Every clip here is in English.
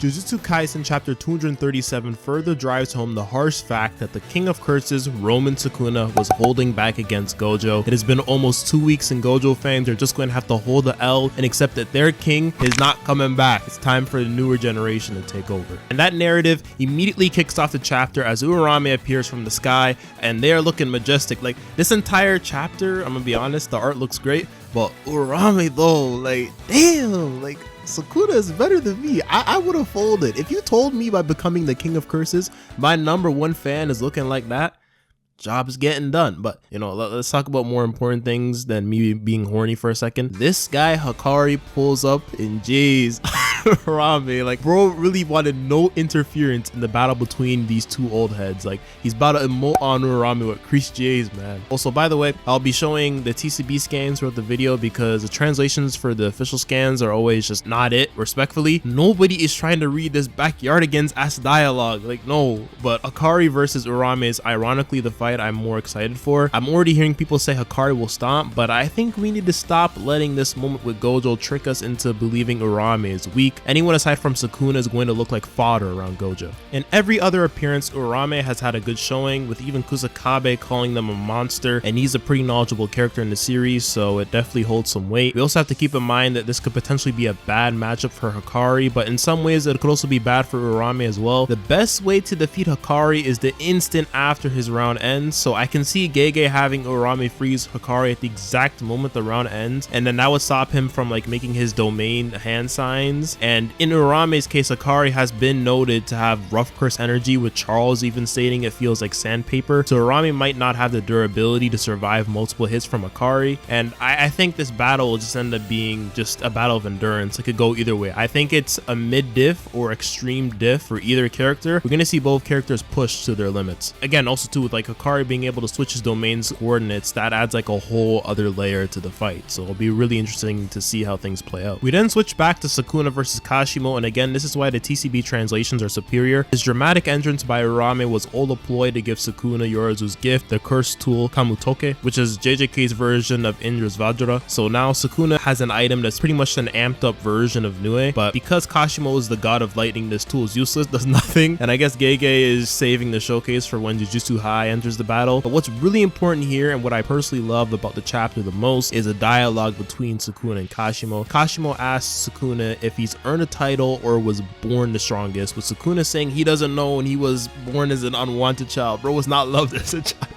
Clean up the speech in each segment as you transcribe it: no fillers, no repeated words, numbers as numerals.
Jujutsu Kaisen chapter 237 further drives home the harsh fact that the King of Curses, Roman Sukuna, was holding back against Gojo. It has been almost 2 weeks and Gojo fans are just going to have to hold the L and accept that their king is not coming back. It's time for the newer generation to take over. And that narrative immediately kicks off the chapter as Urarame appears from the sky and they are looking majestic. Like this entire chapter, I'm gonna be honest, the art looks great, but Urarame though, like damn, like Sukuna is better than me. I would have folded. If you told me by becoming the King of Curses, my #1 fan is looking like that, job is getting done. But you know, let's talk about more important things than me being horny for a second. This guy Hakari pulls up in J's Urarame. Like bro really wanted no interference in the battle between these two old heads. Like he's about to emote on Urarame with creased J's, man. Also, by the way, I'll be showing the TCB scans throughout the video because the translations for the official scans are always just not it. Respectfully, nobody is trying to read this backyardigans ass dialogue. Like no, but Hakari versus Urarame is ironically the fight I'm more excited for. I'm already hearing people say Hakari will stomp, but I think we need to stop letting this moment with Gojo trick us into believing Urarame is weak. Anyone aside from Sukuna is going to look like fodder around Gojo. In every other appearance, Urarame has had a good showing, with even Kusakabe calling them a monster, and he's a pretty knowledgeable character in the series, so it definitely holds some weight. We also have to keep in mind that this could potentially be a bad matchup for Hakari, but in some ways it could also be bad for Urarame as well. The best way to defeat Hakari is the instant after his round ends, so I can see Gege having Urarame freeze Hakari at the exact moment the round ends, and then that would stop him from like making his domain hand signs. And in Urame's case, Hakari has been noted to have rough curse energy, with Charles even stating it feels like sandpaper, so Urarame might not have the durability to survive multiple hits from Hakari. And I think this battle will just end up being just a battle of endurance. It could go either way. I think it's a mid diff or extreme diff for either character. We're gonna see both characters push to their limits. Again, also too, with like Hakari being able to switch his domain's coordinates, that adds like a whole other layer to the fight, so it'll be really interesting to see how things play out. We then switch back to Sukuna versus Kashimo, and again, this is why the TCB translations are superior. His dramatic entrance by Urarame was all a ploy to give Sukuna Yorizu's gift, the cursed tool Kamutoke, which is JJK's version of Indra's Vajra. So now Sukuna has an item that's pretty much an amped up version of Nue, but because Kashimo is the god of lightning, this tool is useless, does nothing, and I guess Gege is saving the showcase for when Jujutsu High enters the battle. But what's really important here, and what I personally love about the chapter the most, is a dialogue between Sukuna and Kashimo. Kashimo asks Sukuna if he's earned a title or was born the strongest, with Sukuna saying he doesn't know and he was born as an unwanted child. Bro was not loved as a child.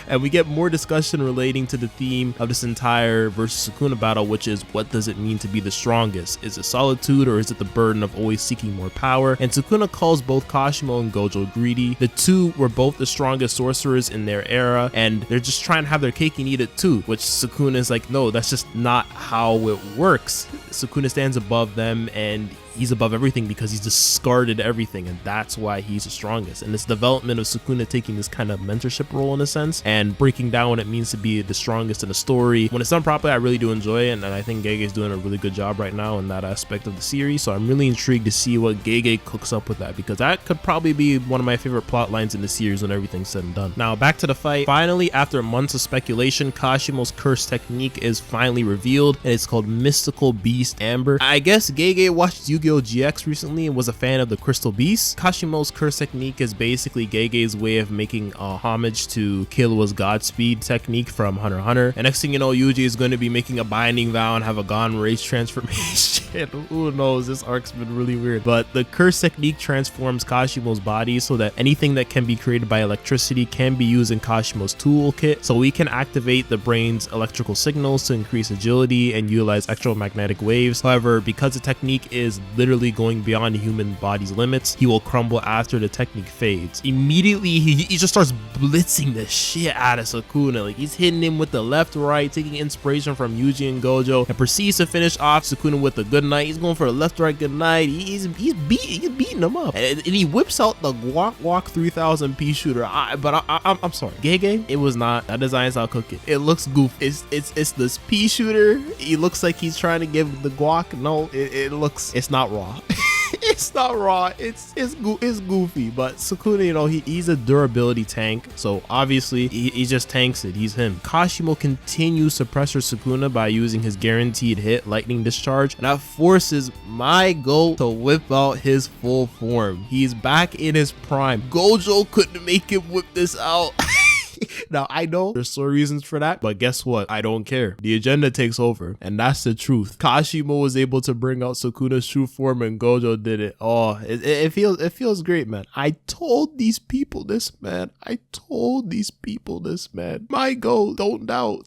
And we get more discussion relating to the theme of this entire versus Sukuna battle, which is what does it mean to be the strongest? Is it solitude or is it the burden of always seeking more power? And Sukuna calls both Kashimo and Gojo greedy. The two were both the strongest sorcerers in their era, and they're just trying to have their cake and eat it too, which Sukuna is like, no, that's just not how it works. Sukuna stands above them, and he's above everything because he's discarded everything, and that's why he's the strongest. And this development of Sukuna taking this kind of mentorship role in a sense and breaking down what it means to be the strongest in a story, when it's done properly, I really do enjoy it, and I think Gege is doing a really good job right now in that aspect of the series. So I'm really intrigued to see what Gege cooks up with that, because that could probably be one of my favorite plot lines in the series when everything's said and done. Now back to the fight. Finally, after months of speculation, Kashimo's curse technique is finally revealed, and it's called Mystical Beast Amber. I guess Gege watched Yu-Gi-Oh! GX recently and was a fan of the Crystal Beast. Kashimo's curse technique is basically Gege's way of making a homage to Killua's Godspeed technique from Hunter x Hunter. And next thing you know, Yuji is going to be making a binding vow and have a Gon Rage transformation. Who knows? This arc's been really weird. But the curse technique transforms Kashimo's body so that anything that can be created by electricity can be used in Kashimo's toolkit. So we can activate the brain's electrical signals to increase agility and utilize electromagnetic waves. However, because the technique is literally going beyond the human body's limits, he will crumble after the technique fades. Immediately, he just starts blitzing the shit out of Sukuna. Like he's hitting him with the left, right, taking inspiration from Yuji and Gojo, and proceeds to finish off Sukuna with a good night. He's going for a left, right, good night. He's beating him up, and he whips out the Walk 3000 pea shooter. I'm sorry, Gege, it was not that design style cooking. It looks goofy. It's this pea shooter. He looks like he's trying to give the guac. No, it's not raw. It's not raw. It's goofy. But Sukuna, you know, he's a durability tank. So obviously he just tanks it. He's him. Kashimo continues to pressure Sukuna by using his guaranteed hit, lightning discharge, and that forces my goat to whip out his full form. He's back in his prime. Gojo couldn't make him whip this out. Now, I know there's sore reasons for that, but guess what? I don't care. The agenda takes over, and that's the truth. Kashimo was able to bring out Sukuna's true form, and Gojo did it. Oh, it feels great, man. I told these people this, man. My goal, don't doubt.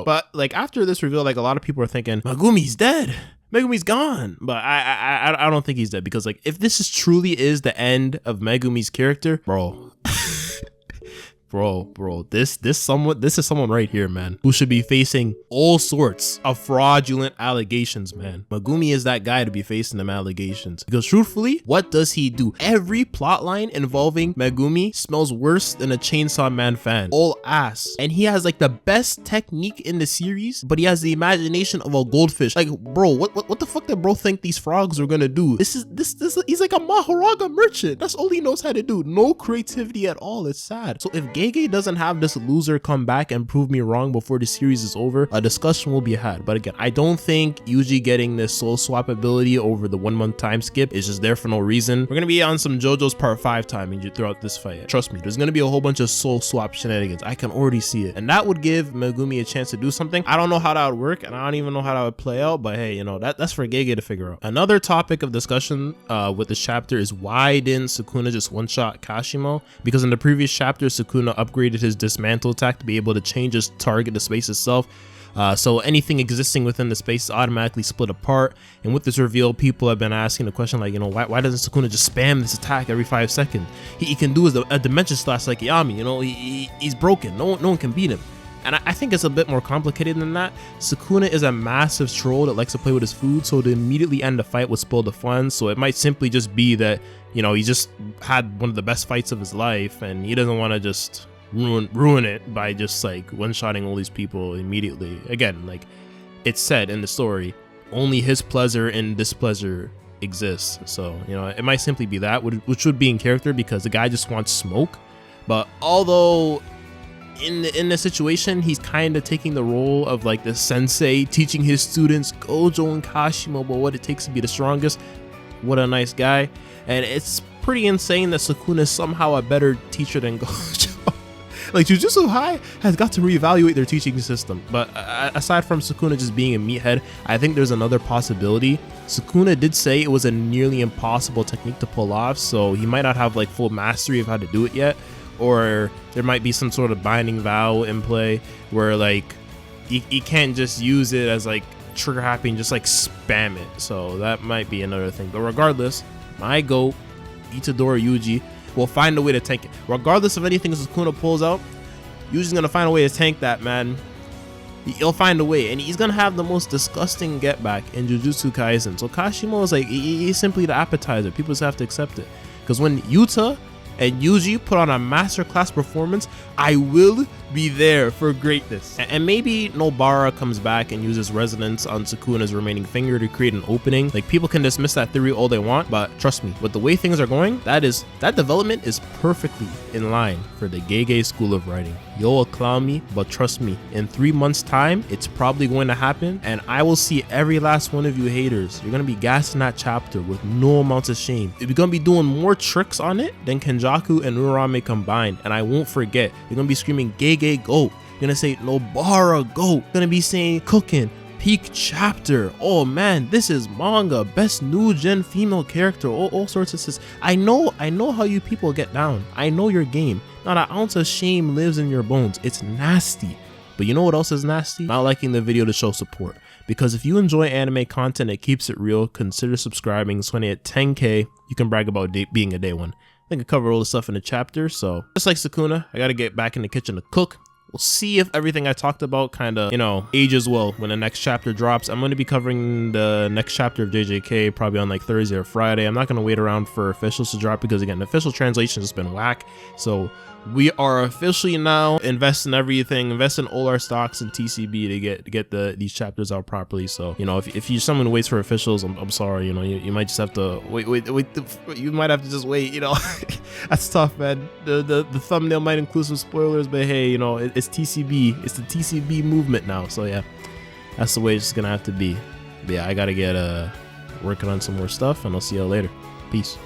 But like after this reveal, like a lot of people are thinking, Megumi's dead. Megumi's gone, but I don't think he's dead, because like if this truly is the end of Megumi's character, bro. Bro, this is someone right here, man, who should be facing all sorts of fraudulent allegations, man. Megumi is that guy to be facing them allegations, because truthfully, what does he do? Every plotline involving Megumi smells worse than a Chainsaw Man fan. All ass. And he has like the best technique in the series, but he has the imagination of a goldfish. Like, bro, what the fuck did bro think these frogs are gonna do? This he's like a Maharaga merchant. That's all he knows how to do. No creativity at all. It's sad. So if JJK doesn't have this loser come back and prove me wrong before the series is over, a discussion will be had. But again, I don't think Yuji getting this soul swap ability over the 1 month time skip is just there for no reason. We're gonna be on some JoJo's part 5 timing throughout this fight. Trust me, there's gonna be a whole bunch of soul swap shenanigans. I can already see it, and that would give Megumi a chance to do something. I don't know how that would work, and I don't even know how that would play out, but hey, you know, that's for JJK to figure out. Another topic of discussion with this chapter is why didn't Sukuna just one-shot Kashimo? Because in the previous chapter, Sukuna upgraded his dismantle attack to be able to change his target to space itself. So anything existing within the space is automatically split apart. And with this reveal, people have been asking the question, like, you know, why doesn't Sukuna just spam this attack every 5 seconds? He can do a dimension slash like Yami, you know, he's broken. No one can beat him. And I think it's a bit more complicated than that. Sukuna is a massive troll that likes to play with his food, so to immediately end the fight would spoil the fun. So it might simply just be that, you know, he just had one of the best fights of his life, and he doesn't want to just ruin it by just like one-shotting all these people immediately. Again, like it's said in the story, only his pleasure and displeasure exists. So, you know, it might simply be that, which would be in character because the guy just wants smoke. But although in the situation, he's kind of taking the role of like the sensei, teaching his students Gojo and Kashimo about what it takes to be the strongest. What a nice guy. And it's pretty insane that Sukuna is somehow a better teacher than Gojo. Like, Jujutsu High has got to reevaluate their teaching system. But aside from Sukuna just being a meathead, I think there's another possibility. Sukuna did say it was a nearly impossible technique to pull off, so he might not have like full mastery of how to do it yet. Or there might be some sort of binding vow in play where like he can't just use it as like trigger happy and just like spam it. So that might be another thing. But regardless, my goat, Itadori Yuji, will find a way to tank it. Regardless of anything Sukuna pulls out, Yuji's gonna find a way to tank that, man. He'll find a way, and he's gonna have the most disgusting get back in Jujutsu Kaisen. So Kashimo is like, he's simply the appetizer. People just have to accept it. Because when Yuta and Yuji put on a masterclass performance, I will be there for greatness. And maybe Nobara comes back and uses resonance on Sukuna's remaining finger to create an opening. Like, people can dismiss that theory all they want, but trust me, with the way things are going, that development is perfectly in line for the JJK school of writing. You'll clown me, but trust me, in 3 months time, it's probably going to happen, and I will see every last one of you haters. You're gonna be gassing that chapter with no amounts of shame. You're gonna be doing more tricks on it than Kenjaku and Urarame combined, and I won't forget. You're gonna be screaming JJK GOAT. You're gonna say Nobara GOAT. You're gonna be saying cooking peak chapter. Oh man, this is manga, best new gen female character, all sorts of this. I know how you people get down. I know your game. Not an ounce of shame lives in your bones. It's nasty. But you know what else is nasty? Not liking the video to show support. Because if you enjoy anime content that keeps it real, consider subscribing. So when you hit 10K, you can brag about being a day one. I think I covered all the stuff in the chapter. So just like Sukuna, I gotta get back in the kitchen to cook. We'll see if everything I talked about kind of, you know, ages well when the next chapter drops. I'm going to be covering the next chapter of JJK probably on like Thursday or Friday. I'm not going to wait around for officials to drop because, again, the official translation has been whack. So we are officially now investing everything, investing all our stocks in TCB to get these chapters out properly. So, you know, if you're someone who waits for officials, I'm sorry, you know, you might just have to wait, you might have to just wait, you know. That's tough, man. The thumbnail might include some spoilers, but hey, you know, it's TCB, it's the TCB movement now. So yeah, that's the way it's gonna have to be. But yeah, I gotta get working on some more stuff, and I'll see y'all later. Peace.